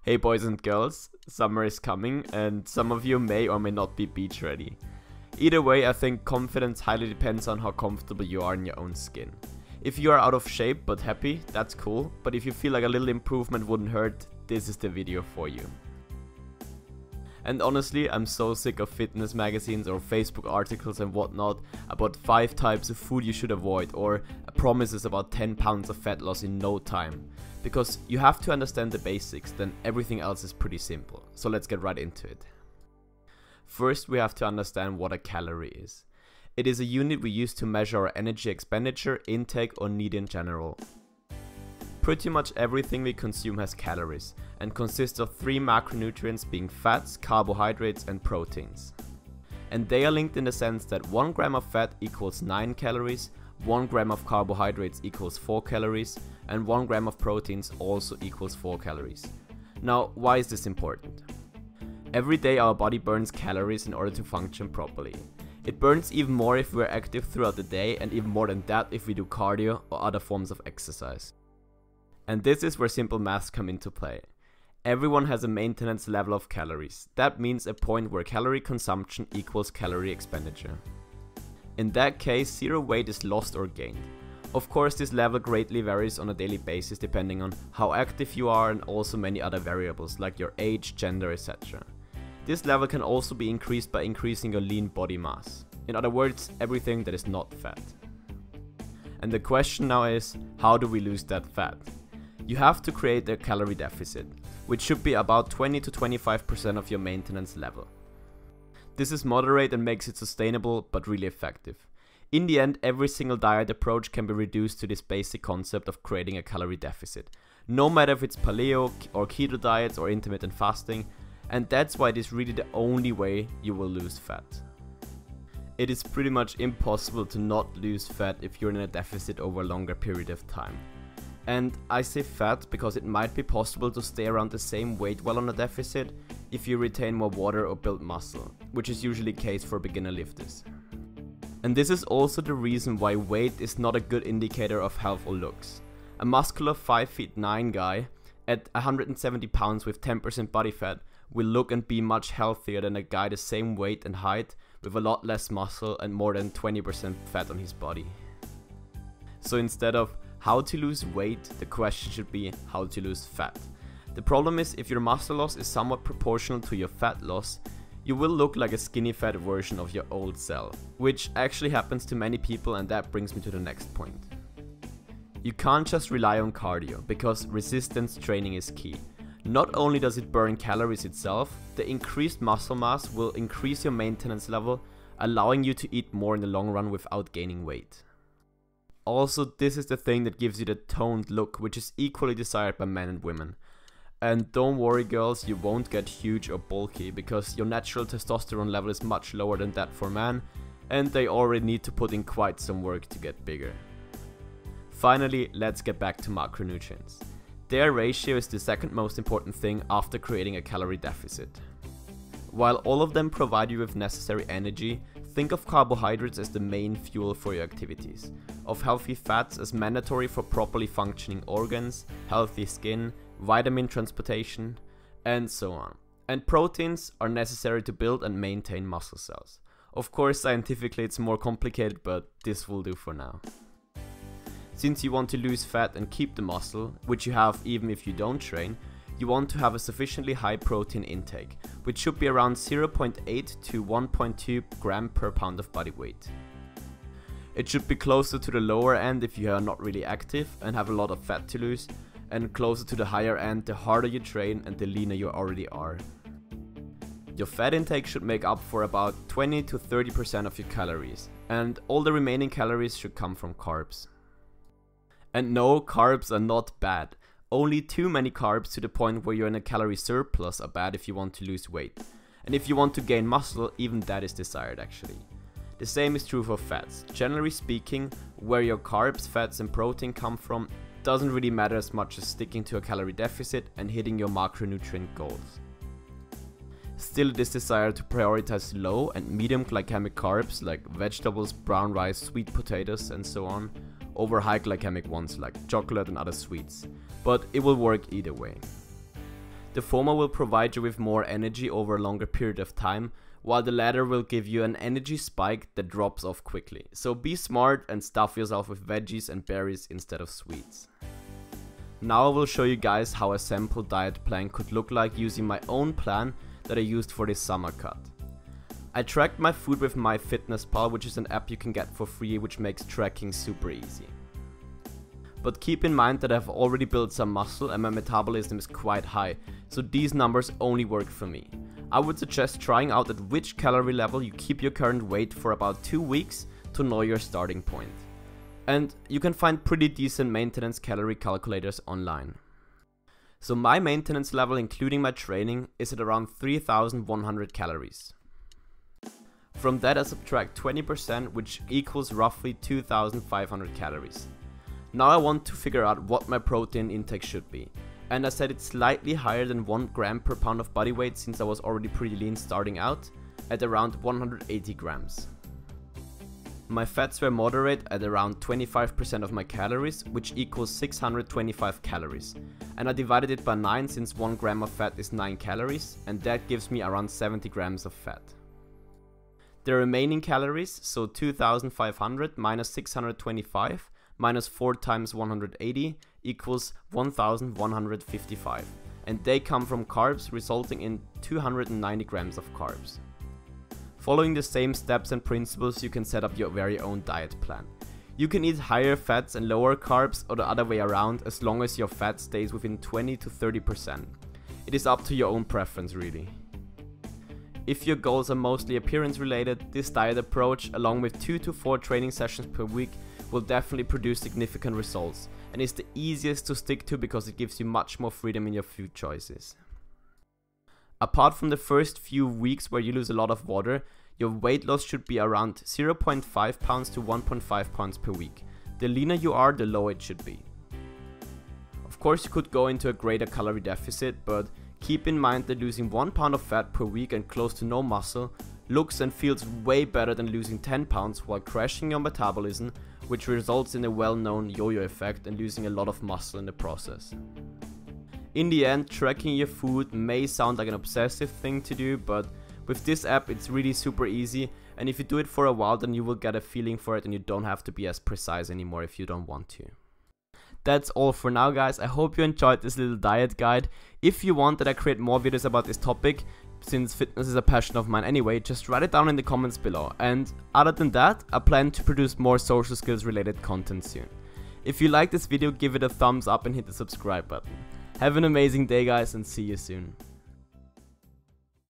Hey boys and girls, summer is coming and some of you may or may not be beach ready. Either way, I think confidence highly depends on how comfortable you are in your own skin. If you are out of shape but happy, that's cool, but if you feel like a little improvement wouldn't hurt, this is the video for you. And honestly, I'm so sick of fitness magazines or Facebook articles and whatnot about 5 types of food you should avoid or promises about 10 pounds of fat loss in no time. Because you have to understand the basics, then everything else is pretty simple. So let's get right into it. First, we have to understand what a calorie is. It is a unit we use to measure our energy expenditure, intake or need in general. Pretty much everything we consume has calories and consists of 3 macronutrients being fats, carbohydrates and proteins. And they are linked in the sense that 1 gram of fat equals 9 calories, 1 gram of carbohydrates equals 4 calories, and 1 gram of proteins also equals 4 calories. Now, why is this important? Every day our body burns calories in order to function properly. It burns even more if we're active throughout the day, and even more than that if we do cardio or other forms of exercise. And this is where simple maths come into play. Everyone has a maintenance level of calories. That means a point where calorie consumption equals calorie expenditure. In that case, zero weight is lost or gained. Of course, this level greatly varies on a daily basis depending on how active you are and also many other variables like your age, gender, etc. This level can also be increased by increasing your lean body mass. In other words, everything that is not fat. And the question now is, how do we lose that fat? You have to create a calorie deficit, which should be about 20 to 25% of your maintenance level. This is moderate and makes it sustainable but really effective. In the end, every single diet approach can be reduced to this basic concept of creating a calorie deficit, no matter if it's paleo or keto diets or intermittent fasting, and that's why it is really the only way you will lose fat. It is pretty much impossible to not lose fat if you're in a deficit over a longer period of time. And I say fat because it might be possible to stay around the same weight while on a deficit if you retain more water or build muscle, which is usually the case for beginner lifters. And this is also the reason why weight is not a good indicator of health or looks. A muscular 5'9" guy at 170 pounds with 10% body fat will look and be much healthier than a guy the same weight and height with a lot less muscle and more than 20% fat on his body. So instead of how to lose weight, the question should be how to lose fat. The problem is if your muscle loss is somewhat proportional to your fat loss, you will look like a skinny fat version of your old self, which actually happens to many people, and that brings me to the next point. You can't just rely on cardio, because resistance training is key. Not only does it burn calories itself, the increased muscle mass will increase your maintenance level, allowing you to eat more in the long run without gaining weight. Also, this is the thing that gives you the toned look, which is equally desired by men and women. And don't worry girls, you won't get huge or bulky, because your natural testosterone level is much lower than that for men, and they already need to put in quite some work to get bigger. Finally, let's get back to macronutrients. Their ratio is the second most important thing after creating a calorie deficit. While all of them provide you with necessary energy, think of carbohydrates as the main fuel for your activities, of healthy fats as mandatory for properly functioning organs, healthy skin, vitamin transportation, and so on. And proteins are necessary to build and maintain muscle cells. Of course, scientifically it's more complicated, but this will do for now. Since you want to lose fat and keep the muscle, which you have even if you don't train, you want to have a sufficiently high protein intake, which should be around 0.8 to 1.2 gram per pound of body weight. It should be closer to the lower end if you are not really active and have a lot of fat to lose, and closer to the higher end the harder you train and the leaner you already are. Your fat intake should make up for about 20 to 30% of your calories, and all the remaining calories should come from carbs. And no, carbs are not bad. Only too many carbs to the point where you're in a calorie surplus are bad if you want to lose weight. And if you want to gain muscle, even that is desired actually. The same is true for fats. Generally speaking, where your carbs, fats and protein come from doesn't really matter as much as sticking to a calorie deficit and hitting your macronutrient goals. Still, it is desired to prioritize low and medium glycemic carbs like vegetables, brown rice, sweet potatoes and so on, over high glycemic ones like chocolate and other sweets, but it will work either way. The former will provide you with more energy over a longer period of time, while the latter will give you an energy spike that drops off quickly. So be smart and stuff yourself with veggies and berries instead of sweets. Now I will show you guys how a sample diet plan could look like using my own plan that I used for this summer cut. I tracked my food with MyFitnessPal, which is an app you can get for free which makes tracking super easy. But keep in mind that I've already built some muscle and my metabolism is quite high, so these numbers only work for me. I would suggest trying out at which calorie level you keep your current weight for about 2 weeks to know your starting point. And you can find pretty decent maintenance calorie calculators online. So my maintenance level including my training is at around 3100 calories. From that I subtract 20%, which equals roughly 2500 calories. Now I want to figure out what my protein intake should be. And I set it slightly higher than 1 gram per pound of body weight since I was already pretty lean starting out, at around 180 grams. My fats were moderate at around 25% of my calories, which equals 625 calories. And I divided it by 9 since 1 gram of fat is 9 calories, and that gives me around 70 grams of fat. The remaining calories, so 2500 minus 625 minus 4 times 180 equals 1155, and they come from carbs, resulting in 290 grams of carbs. Following the same steps and principles, you can set up your very own diet plan. You can eat higher fats and lower carbs, or the other way around, as long as your fat stays within 20 to 30%. It is up to your own preference really. If your goals are mostly appearance related, this diet approach, along with 2 to 4 training sessions per week, will definitely produce significant results, and is the easiest to stick to because it gives you much more freedom in your food choices. Apart from the first few weeks where you lose a lot of water, your weight loss should be around 0.5 pounds to 1.5 pounds per week. The leaner you are, the lower it should be. Of course you could go into a greater calorie deficit, but keep in mind that losing 1 pound of fat per week and close to no muscle looks and feels way better than losing 10 pounds while crashing your metabolism, which results in a well-known yo-yo effect and losing a lot of muscle in the process. In the end, tracking your food may sound like an obsessive thing to do, but with this app it's really super easy, and if you do it for a while then you will get a feeling for it and you don't have to be as precise anymore if you don't want to. That's all for now guys. I hope you enjoyed this little diet guide. If you want that I create more videos about this topic, since fitness is a passion of mine anyway, just write it down in the comments below. And other than that, I plan to produce more social skills related content soon. If you like this video, give it a thumbs up and hit the subscribe button. Have an amazing day guys, and see you soon.